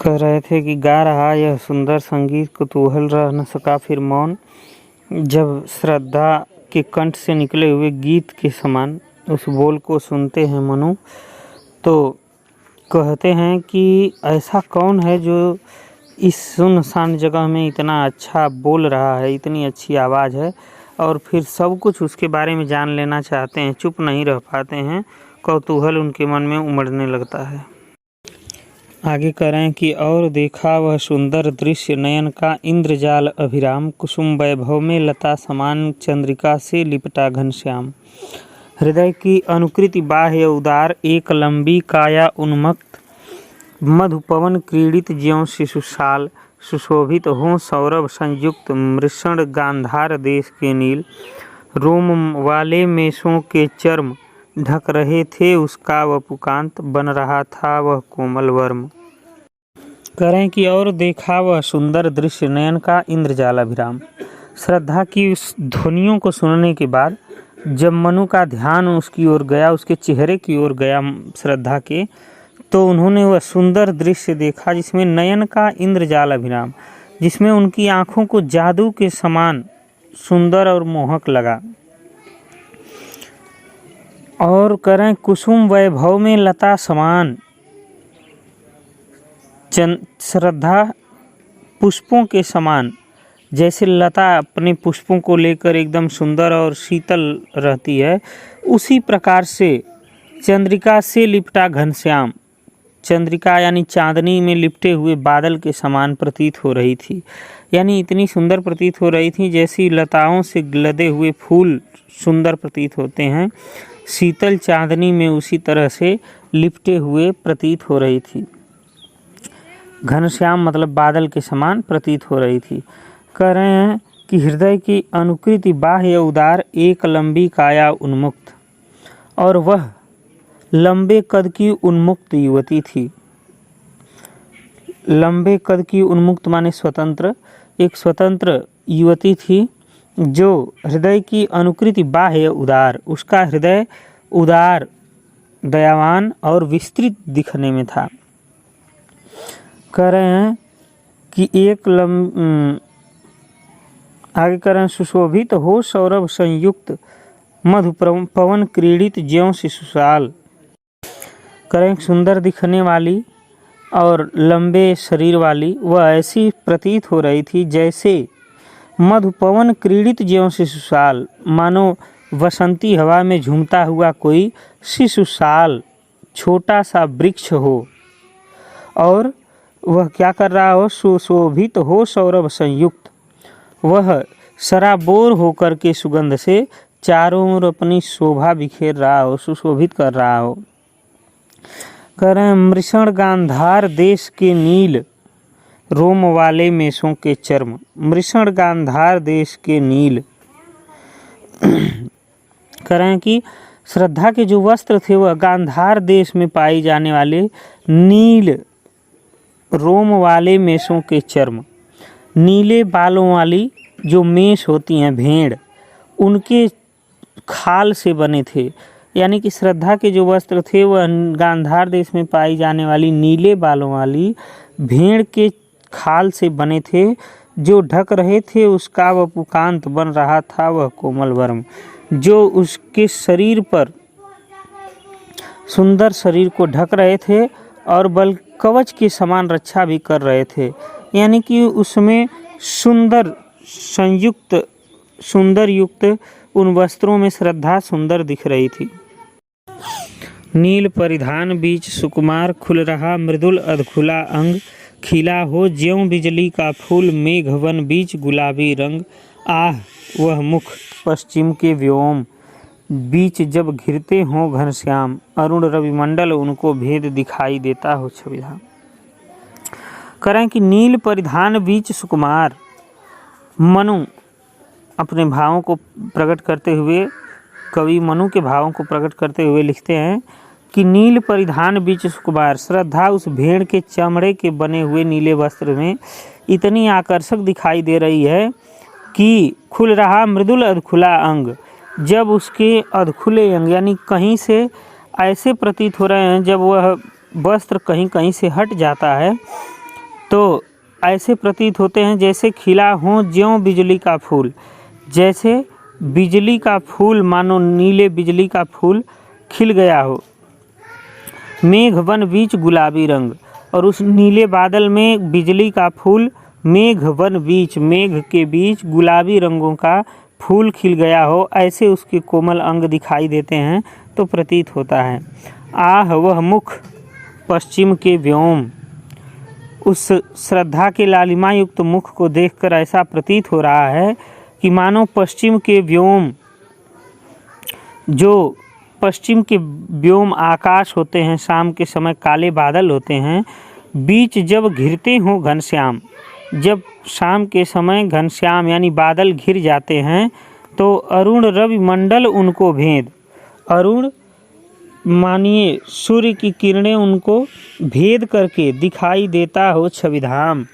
कह रहे थे कि गा रहा यह सुंदर संगीत कुतूहल रह न सका फिर मौन। जब श्रद्धा के कंठ से निकले हुए गीत के समान उस बोल को सुनते हैं मनु, तो कहते हैं कि ऐसा कौन है जो इस सुनसान जगह में इतना अच्छा बोल रहा है, इतनी अच्छी आवाज़ है, और फिर सब कुछ उसके बारे में जान लेना चाहते हैं, चुप नहीं रह पाते हैं, कौतूहल उनके मन में उमड़ने लगता है। आगे करें कि और देखा वह सुंदर दृश्य नयन का इंद्रजाल अभिराम, कुसुम वैभव में लता समान चंद्रिका से लिपटा घनश्याम। हृदय की अनुकृति बाह्य उदार, एक लंबी काया उन्मक्त, मधुपवन क्रीडित ज्यों शिशुशाल, सुशोभित हों सौरभ संयुक्त मृषण गांधार देश के नील, रोम वाले मेषों के चर्म ढक रहे थे उसका वपुकांत, बन रहा था वह कोमल वर्म। करें कि और देखा वह सुंदर दृश्य नयन का इंद्रजाल अभिराम। श्रद्धा की उस ध्वनियों को सुनने के बाद जब मनु का ध्यान उसकी ओर गया, उसके चेहरे की ओर गया श्रद्धा के, तो उन्होंने वह सुंदर दृश्य देखा जिसमें नयन का इंद्रजाल अभिराम, जिसमें उनकी आंखों को जादू के समान सुंदर और मोहक लगा। और करें कुसुम वैभव में लता समान, श्रद्धा पुष्पों के समान, जैसे लता अपने पुष्पों को लेकर एकदम सुंदर और शीतल रहती है, उसी प्रकार से चंद्रिका से लिपटा घनश्याम, चंद्रिका यानी चांदनी में लिपटे हुए बादल के समान प्रतीत हो रही थी। यानी इतनी सुंदर प्रतीत हो रही थी जैसी लताओं से लदे हुए फूल सुंदर प्रतीत होते हैं, शीतल चांदनी में उसी तरह से लिपटे हुए प्रतीत हो रही थी। घनश्याम मतलब बादल के समान प्रतीत हो रही थी। कह रहे हैं कि हृदय की अनुकृति बाह्य उदार, एक लंबी काया उन्मुक्त, और वह लंबे कद की उन्मुक्त युवती थी। लंबे कद की उन्मुक्त माने स्वतंत्र, एक स्वतंत्र युवती थी जो हृदय की अनुकृति बाह्य उदार, उसका हृदय उदार, दयावान और विस्तृत दिखने में था। कह रहे हैं कि आगे कह रहे हैं सुशोभित हो सौरभ संयुक्त, मधु पवन क्रीडित ज्यों शिशुशाल। कह रहे हैं सुंदर दिखने वाली और लंबे शरीर वाली वह ऐसी प्रतीत हो रही थी जैसे मधुपवन क्रीडित ज्यों शिशुशाल, मानो वसंती हवा में झूमता हुआ कोई शिशुशाल छोटा सा वृक्ष हो, और वह क्या कर रहा हो, सुशोभित हो सौरभ संयुक्त, वह सराबोर होकर के सुगंध से चारों ओर अपनी शोभा बिखेर रहा हो, सुशोभित कर रहा हो। कह रहे हैं मृषण गांधार देश के नील, रोम वाले मेषों के चर्म, मृषण गांधार देश के नील। कह रहे हैं कि श्रद्धा के जो वस्त्र थे वह गांधार देश में पाए जाने वाले नील रोम वाले मेषों के चर्म, नीले बालों वाली जो मेष होती हैं भेड़, उनके खाल से बने थे। यानी कि श्रद्धा के जो वस्त्र थे वह गांधार देश में पाई जाने वाली नीले बालों वाली भेड़ के खाल से बने थे, जो ढक रहे थे उसका वपुकांत, बन रहा था वह कोमल वर्म, जो उसके शरीर पर सुंदर शरीर को ढक रहे थे और बल कवच के समान रक्षा भी कर रहे थे। यानी कि उसमें सुंदर युक्त उन वस्त्रों में श्रद्धा सुंदर दिख रही थी। नील परिधान बीच सुकुमार, खुल रहा मृदुल अधखुला अंग, खिला हो ज्यों बिजली का फूल, मेघवन बीच गुलाबी रंग, आह वह मुख पश्चिम के व्योम, बीच जब घिरते हों घनश्याम, अरुण रविमंडल उनको भेद दिखाई देता हो छविधा। करें कि नील परिधान बीच सुकुमार, मनु अपने भावों को प्रकट करते हुए, कवि मनु के भावों को प्रकट करते हुए लिखते हैं कि नील परिधान बीच सुकुमार, श्रद्धा उस भेड़ के चमड़े के बने हुए नीले वस्त्र में इतनी आकर्षक दिखाई दे रही है कि खुल रहा मृदुल अधखुला अंग, जब उसके अधखुले अंग यानी कहीं से ऐसे प्रतीत हो रहे हैं, जब वह वस्त्र कहीं कहीं से हट जाता है तो ऐसे प्रतीत होते हैं जैसे खिला हो ज्यों बिजली का फूल, जैसे बिजली का फूल, मानो नीले बिजली का फूल खिल गया हो। मेघ वन बीच गुलाबी रंग, और उस नीले बादल में बिजली का फूल, मेघ वन बीच, मेघ के बीच गुलाबी रंगों का फूल खिल गया हो, ऐसे उसके कोमल अंग दिखाई देते हैं तो प्रतीत होता है। आह वह मुख पश्चिम के व्योम, उस श्रद्धा के लालिमा युक्त मुख को देखकर ऐसा प्रतीत हो रहा है कि मानो पश्चिम के व्योम, जो पश्चिम के व्योम आकाश होते हैं, शाम के समय काले बादल होते हैं, बीच जब घिरते हों घनश्याम, जब शाम के समय घनश्याम यानी बादल घिर जाते हैं तो अरुण रवि मंडल उनको भेद, अरुण मानिए सूर्य की किरणें उनको भेद करके दिखाई देता हो, छविधाम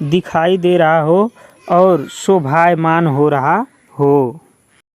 दिखाई दे रहा हो और शोभायमान हो रहा हो।